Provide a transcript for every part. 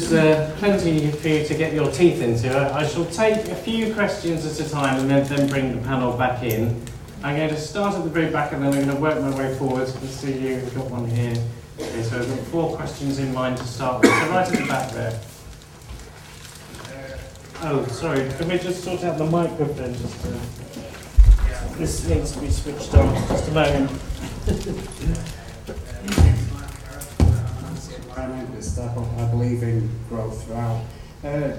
there's plenty for you to get your teeth into. I shall take a few questions at a time and then bring the panel back in. I'm going to start at the very back and then I'm going to work my way forwards. I can see you've got one here. Okay, so I've got 4 questions in mind to start with. So right at the back there. Oh, sorry, can we just sort out the microphone? This needs to be switched on. Just a moment. I believe in growth throughout.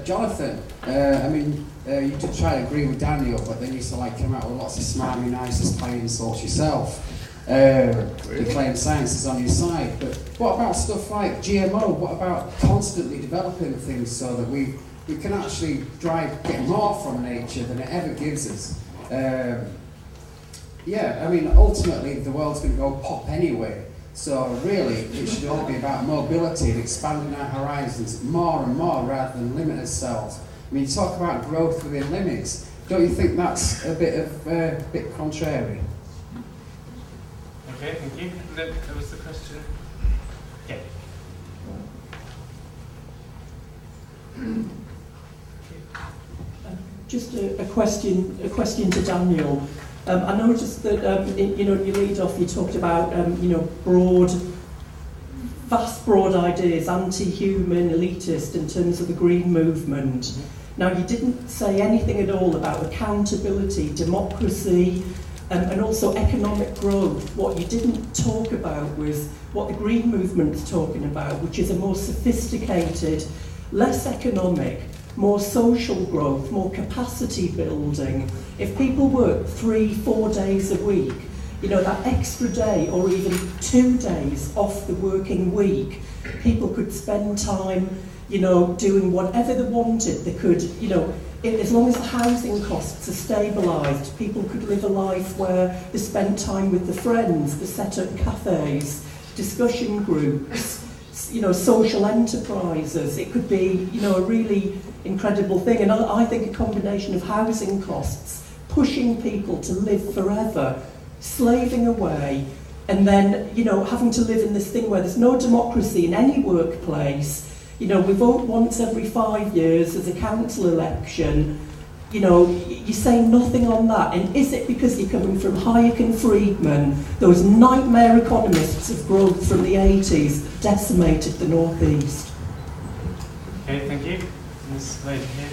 Jonathan, I mean, you did try to agree with Daniel, but then you sort of come out with lots of smarmy, nice, aspiring insults yourself. You claim science is on your side, but what about stuff like GMO? What about constantly developing things so that we can actually get more from nature than it ever gives us? Yeah, I mean, ultimately the world's going to go pop anyway. So really, it should all be about mobility and expanding our horizons more and more rather than limit ourselves. I mean, you talk about growth within limits. Don't you think that's a bit contrary? Okay, thank you. And then there was the question. Yeah. Just a question to Daniel. I noticed that in your lead off you talked about broad ideas, anti-human, elitist in terms of the green movement. Now you didn't say anything at all about accountability, democracy, and also economic growth. What you didn't talk about was what the green movement's talking about, which is a more sophisticated, less economic, more social growth, more capacity building. If people work 3-4 days a week, that extra day or even 2 days off the working week, people could spend time, doing whatever they wanted. They could, as long as the housing costs are stabilised, people could live a life where they spent time with their friends, they set up cafes, discussion groups, social enterprises. It could be, a really incredible thing. And I think a combination of housing costs, pushing people to live forever, slaving away, and then, having to live in this thing where there's no democracy in any workplace. We vote once every 5 years as a council election. You say nothing on that. And is it because you're coming from Hayek and Friedman, those nightmare economists of growth from the 80s that decimated the North East? Okay, thank you. This lady here.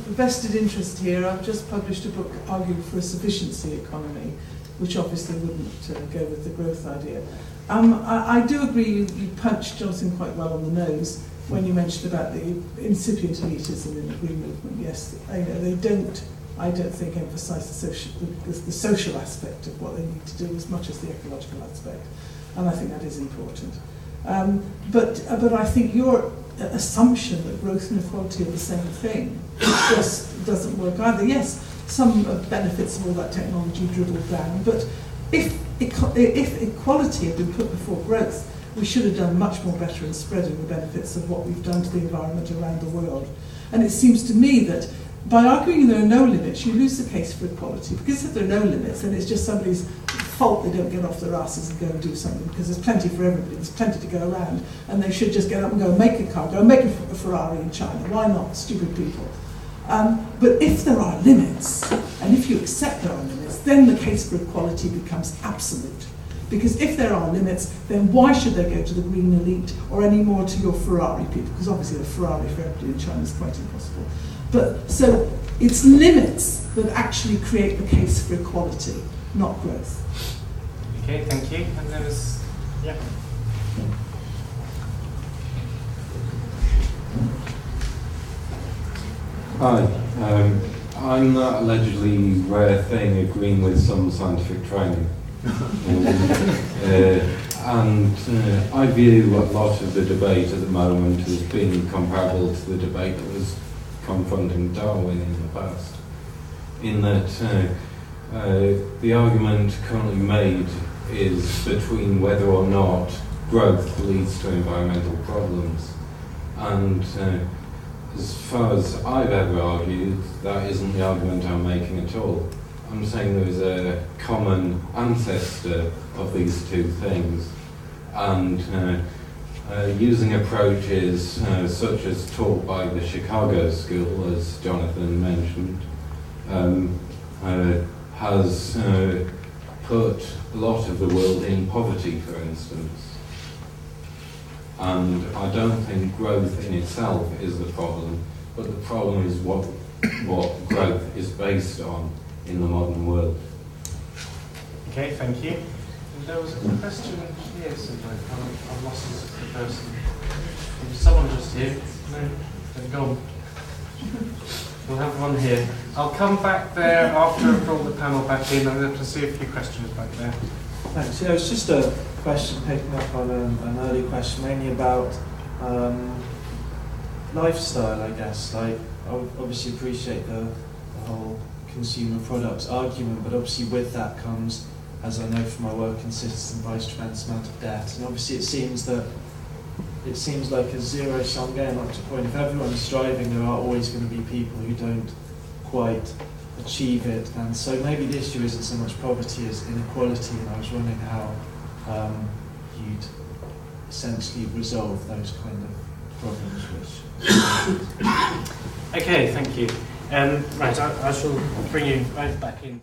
Vested interest here. I've just published a book arguing for a sufficiency economy, which obviously wouldn't go with the growth idea. I do agree you punched Johnson quite well on the nose when you mentioned about the incipient elitism in the green movement. Yes, they don't, I don't think, emphasise the social aspect of what they need to do as much as the ecological aspect, and I think that is important. But I think your assumption that growth and equality are the same thing just doesn't work either. Yes, some benefits of all that technology dribbled down, but if equality had been put before growth, we should have done much more better in spreading the benefits of what we've done to the environment around the world. And it seems to me that by arguing there are no limits, you lose the case for equality, because if there are no limits, then it's just somebody's fault they don't get off their asses and go and do something, because there's plenty for everybody, there's plenty to go around, and they should just get up and go and make a car, go and make a Ferrari in China. Why not? Stupid people. But if there are limits, and if you accept there are limits, then the case for equality becomes absolute. Because if there are limits, then why should they go to the green elite or any more to your Ferrari people? Because obviously a Ferrari for everybody in China is quite impossible. But so it's limits that actually create the case for equality, not growth. Okay, thank you. And there was, yeah. Hi, I'm that allegedly rare thing agreeing with some scientific training. And I view a lot of the debate at the moment as being comparable to the debate that was confronting Darwin in the past, in that the argument currently made is between whether or not growth leads to environmental problems. And as far as I've ever argued, that isn't the argument I'm making at all. I'm saying there is a common ancestor of these two things, and using approaches such as taught by the Chicago School, as Jonathon mentioned, has put a lot of the world in poverty, for instance. And I don't think growth in itself is the problem, but the problem is what growth is based on in the modern world. Okay, thank you. And there was a question here somewhere. I've lost the person. Was someone just here? No? They've gone. We'll have one here. I'll come back there after I've brought the panel back in. I'm going to see a few questions back there. Thanks. Yeah, it's just a question picking up on an early question, mainly about lifestyle, I guess. Like, I obviously appreciate the whole consumer products argument, but obviously with that comes, as I know from my work in citizen by tremendous amount of debt. And obviously it seems like a zero-sum game up to a point. If everyone's striving, there are always going to be people who don't quite achieve it. And so maybe the issue isn't so much poverty as inequality, and I was wondering how you'd essentially resolve those kind of problems. Okay, thank you. Right, I shall bring you both back in.